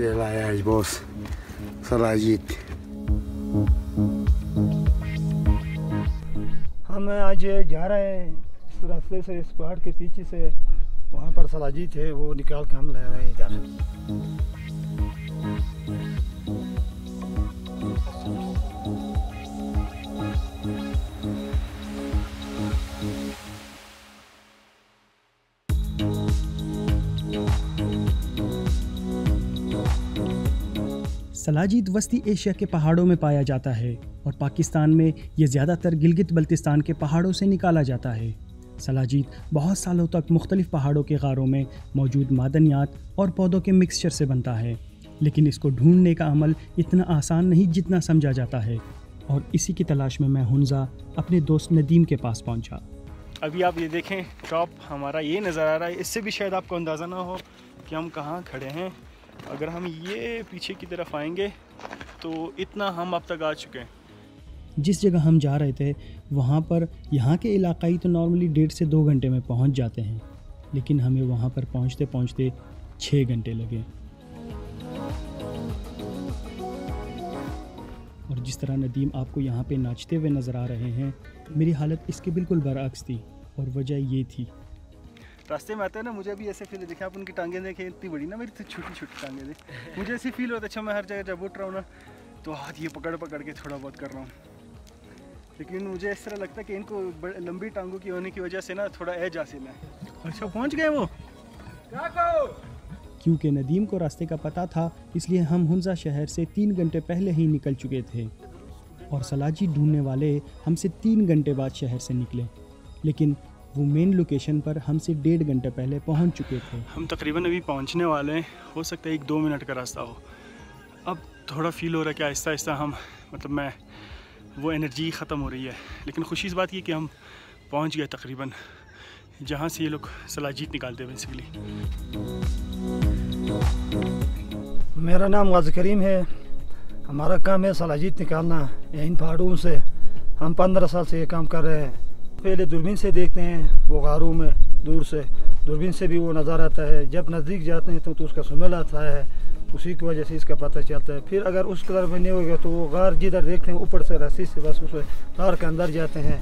ये लाया है बॉस सलाजीत। हम आज जा रहे हैं इस रास्ते से, इस पहाड़ के पीछे से वहाँ पर सलाजीत है, वो निकाल के हम ले रहे हैं इधर। सलाजीत वस्ती एशिया के पहाड़ों में पाया जाता है और पाकिस्तान में ये ज़्यादातर गिलगित बल्तिस्तान के पहाड़ों से निकाला जाता है। सलाजीत बहुत सालों तक मुख्तलिफ पहाड़ों के गारों में मौजूद मादनियात और पौधों के मिक्सचर से बनता है, लेकिन इसको ढूंढने का अमल इतना आसान नहीं जितना समझा जाता है। और इसी की तलाश में मैं हुंजा अपने दोस्त नदीम के पास पहुंचा। अभी आप ये देखें, टॉप हमारा ये नज़र आ रहा है, इससे भी शायद आपको अंदाज़ा ना हो कि हम कहाँ खड़े हैं। अगर हम ये पीछे की तरफ आएंगे तो इतना हम अब तक आ चुके हैं। जिस जगह हम जा रहे थे वहाँ पर यहाँ के इलाकाई तो नॉर्मली 1.5 से 2 घंटे में पहुँच जाते हैं, लेकिन हमें वहाँ पर पहुँचते पहुँचते 6 घंटे लगे। और जिस तरह नदीम आपको यहाँ पे नाचते हुए नज़र आ रहे हैं, मेरी हालत इसके बिल्कुल बरअक्स थी। और वजह ये थी, रास्ते में आते हैं ना, मुझे भी ऐसे फील देखे, आप उनकी टांगें देखें इतनी बड़ी ना, मेरी तो छोटी छोटी टांगें देखें, मुझे ऐसे फील होता है अच्छा मैं हर जगह जब उठ रहा हूँ ना तो हाथ ये पकड़ पकड़ के थोड़ा बहुत कर रहा हूँ, लेकिन मुझे इस तरह लगता है कि इनको लंबी टांगों की होने की वजह से ना थोड़ा एज हासिल है। अच्छा पहुँच गए वो, क्योंकि नदीम को रास्ते का पता था इसलिए हम हुंजा शहर से 3 घंटे पहले ही निकल चुके थे और सलाजीत ढूंढने वाले हमसे 3 घंटे बाद शहर से निकले, लेकिन वो मेन लोकेशन पर हमसे 1.5 घंटे पहले पहुंच चुके थे। हम तकरीबन अभी पहुंचने वाले हैं, हो सकता है 1-2 मिनट का रास्ता हो। अब थोड़ा फील हो रहा है कि आहिस्ता आहिस्ता हम मैं वो एनर्जी ख़त्म हो रही है, लेकिन खुशी इस बात की कि हम पहुंच गए तकरीबन जहां से ये लोग सलाजीत निकालते हैं बेसिकली। मेरा नाम गाज़ी करीम है, हमारा काम है सलाजीत निकालना इन पहाड़ों से। हम 15 साल से ये काम कर रहे हैं। पहले दूरबीन से देखते हैं वो गारों में, दूर से दूरबीन से भी वो नज़र आता है। जब नज़दीक जाते हैं तो उसका स्मेल आता है, उसी की वजह से इसका पता चलता है। फिर अगर उस तरफ नहीं होगा तो वो गार जिधर देखते हैं ऊपर से रस्सी से बस उस तार के अंदर जाते हैं।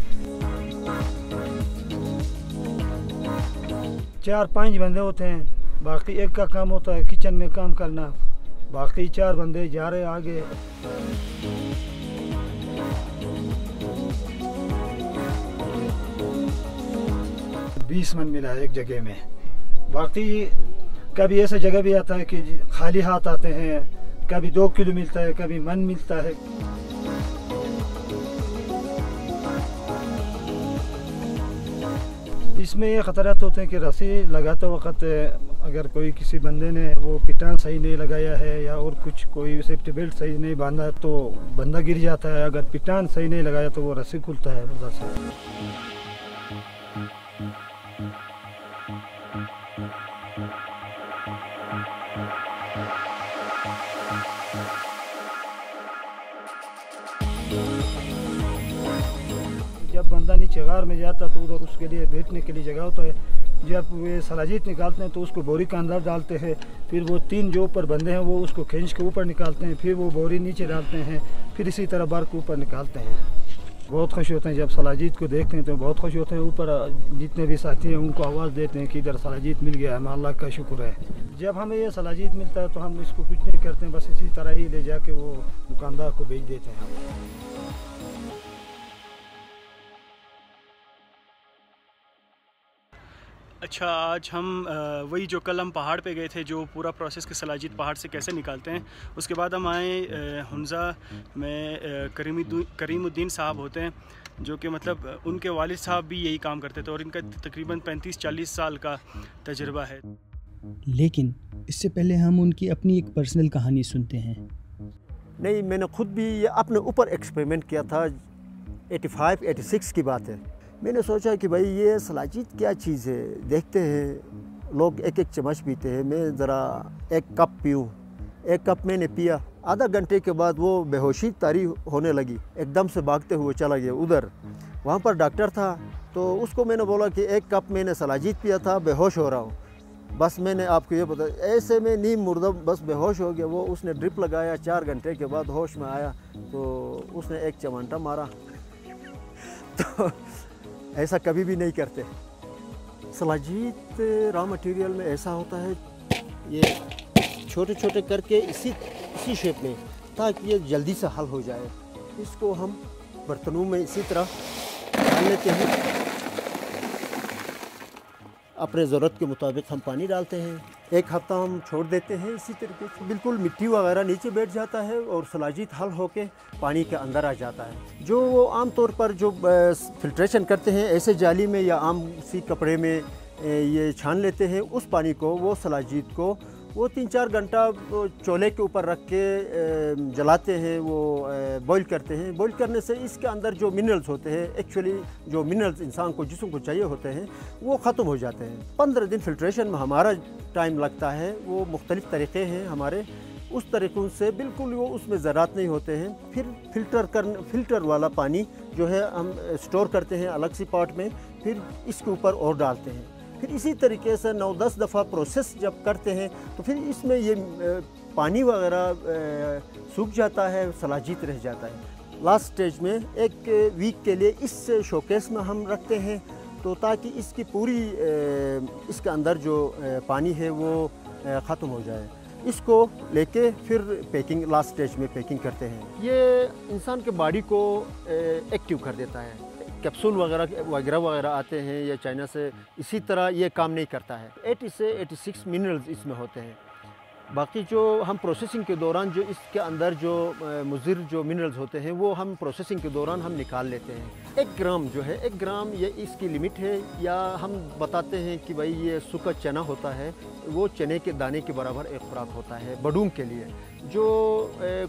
4-5 बंदे होते हैं, बाकी एक का काम होता है किचन में काम करना, बाकी 4 बंदे जा रहे आगे। 20 मन मिला है एक जगह में। बाकी कभी ऐसा जगह भी आता है कि खाली हाथ आते हैं, कभी 2 किलो मिलता है, कभी मन मिलता है। इसमें ये ख़तरात होते हैं कि रस्सी लगाते वक्त अगर कोई किसी बंदे ने वो पिटान सही नहीं लगाया है या और कुछ कोई सेफ्टी बेल्ट सही नहीं बांधा तो बंदा गिर जाता है। अगर पिटान सही नहीं लगाया तो वो रस्सी खुलता है उधर से। जब बंदा नीचे गार में जाता तो उधर उसके लिए बैठने के लिए जगह होता है। जब वे सलाजीत निकालते हैं तो उसको बोरी के अंदर डालते हैं, फिर वो 3 जो ऊपर बंदे हैं वो उसको खींच के ऊपर निकालते हैं, फिर वो बोरी नीचे डालते हैं, फिर इसी तरह बार के ऊपर निकालते हैं। बहुत खुश होते हैं जब सलाजीत को देखते हैं तो बहुत खुश होते हैं। ऊपर जितने भी साथी हैं उनको आवाज़ देते हैं कि इधर सलाजीत मिल गया, हमें अल्लाह का शुक्र है। जब हमें ये सलाजीत मिलता है तो हम इसको कुछ नहीं करते हैं, बस इसी तरह ही ले जाके वो दुकानदार को बेच देते हैं। अच्छा, आज हम वही जो कल हम पहाड़ पे गए थे, जो पूरा प्रोसेस के सलाजीत पहाड़ से कैसे निकालते हैं, उसके बाद हम आए हुंजा में। करीमुद्दीन साहब होते हैं जो कि उनके वालिद साहब भी यही काम करते थे और इनका तकरीबन 35-40 साल का तजुर्बा है। लेकिन इससे पहले हम उनकी अपनी एक पर्सनल कहानी सुनते हैं। नहीं, मैंने खुद भी ये अपने ऊपर एक्सपेरिमेंट किया था। 85-86 की बात है। मैंने सोचा कि भाई ये सलाजीत क्या चीज़ है, देखते हैं। लोग 1-1 चम्मच पीते हैं, मैं ज़रा 1 कप पीऊँ। 1 कप मैंने पिया, आधा घंटे के बाद वो बेहोशी तारी होने लगी, एकदम से भागते हुए चला गया उधर। वहाँ पर डॉक्टर था तो उसको मैंने बोला कि 1 कप मैंने सलाजीत पिया था, बेहोश हो रहा हूँ। बस मैंने आपको ये बता, ऐसे में नीम मुर्दा बस बेहोश हो गया। वो उसने ड्रिप लगाया, 4 घंटे के बाद होश में आया तो उसने एक चमंटा मारा। तो ऐसा कभी भी नहीं करते। सलाजीत रॉ मटेरियल में ऐसा होता है, ये छोटे छोटे करके इसी शेप में, ताकि ये जल्दी से हल हो जाए। इसको हम बर्तनों में इसी तरह डाल लेते हैं। अपने ज़रूरत के मुताबिक हम पानी डालते हैं। 1 हफ्ता हम छोड़ देते हैं इसी तरीके से, बिल्कुल मिट्टी वगैरह नीचे बैठ जाता है और सलाजीत हल होके पानी के अंदर आ जाता है। जो वो आम तौर पर जो फिल्ट्रेशन करते हैं ऐसे जाली में या आम सी कपड़े में ये छान लेते हैं, उस पानी को, वो सलाजीत को वो 3-4 घंटा चूल्हे के ऊपर रख के जलाते हैं, वो बॉईल करते हैं। बॉईल करने से इसके अंदर जो मिनरल्स होते हैं, एक्चुअली जो मिनरल्स इंसान को, जिस्म को चाहिए होते हैं, वो ख़त्म हो जाते हैं। 15 दिन फिल्ट्रेशन में हमारा टाइम लगता है। वो मुख्तलिफ़ तरीक़े हैं हमारे, उस तरीक़ों से बिल्कुल वो उसमें ज़रात नहीं होते हैं। फिर फ़िल्टर वाला पानी जो है हम स्टोर करते हैं अलग सी पॉट में, फिर इसके ऊपर और डालते हैं। फिर इसी तरीके से 9-10 दफ़ा प्रोसेस जब करते हैं तो फिर इसमें ये पानी वगैरह सूख जाता है, सलाजीत रह जाता है। लास्ट स्टेज में 1 वीक के लिए इस शोकेस में हम रखते हैं, तो ताकि इसकी पूरी इसके अंदर जो पानी है वो ख़त्म हो जाए। इसको लेके फिर पैकिंग, लास्ट स्टेज में पैकिंग करते हैं। ये इंसान के बॉडी को एक्टिव कर देता है। कैप्सूल वगैरह आते हैं या चाइना से, इसी तरह ये काम नहीं करता है। 80 से 86 मिनरल्स इसमें होते हैं। बाकी जो हम प्रोसेसिंग के दौरान जो इसके अंदर जो मुज़िर जो मिनरल्स होते हैं वो हम प्रोसेसिंग के दौरान हम निकाल लेते हैं। 1 ग्राम जो है, 1 ग्राम ये इसकी लिमिट है। या हम बताते हैं कि भाई ये सूखा चना होता है, वो चने के दाने के बराबर एक खुराक होता है बड़ूं के लिए। जो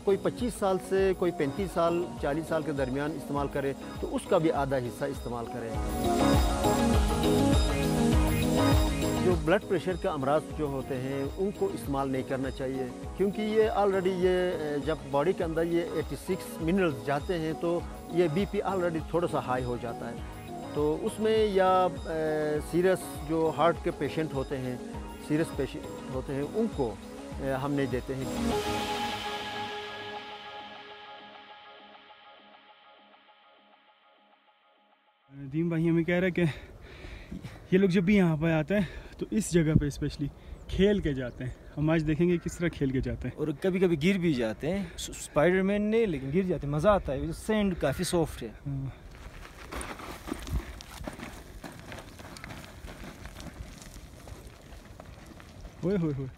कोई 25 साल से कोई 35 साल 40 साल के दरमियान इस्तेमाल करे तो उसका भी आधा हिस्सा इस्तेमाल करें। जो ब्लड प्रेशर के अमराज जो होते हैं उनको इस्तेमाल नहीं करना चाहिए, क्योंकि ये ऑलरेडी ये जब बॉडी के अंदर ये 86 मिनरल्स जाते हैं तो ये बीपी ऑलरेडी थोड़ा सा हाई हो जाता है। तो उसमें या सीरियस जो हार्ट के पेशेंट होते हैं, सीरियस पेशेंट होते हैं, उनको हम नहीं देते हैं। नदीम भाई हमें कह रहा है कि ये लोग जब भी यहाँ पर आते हैं तो इस जगह पे स्पेशली खेल के जाते हैं। हम आज देखेंगे किस तरह खेल के जाते हैं, और कभी कभी गिर भी जाते हैं। स्पाइडरमैन ने, लेकिन गिर जाते हैं, मज़ा आता है। सैंड काफ़ी सॉफ्ट है। ओए होए होए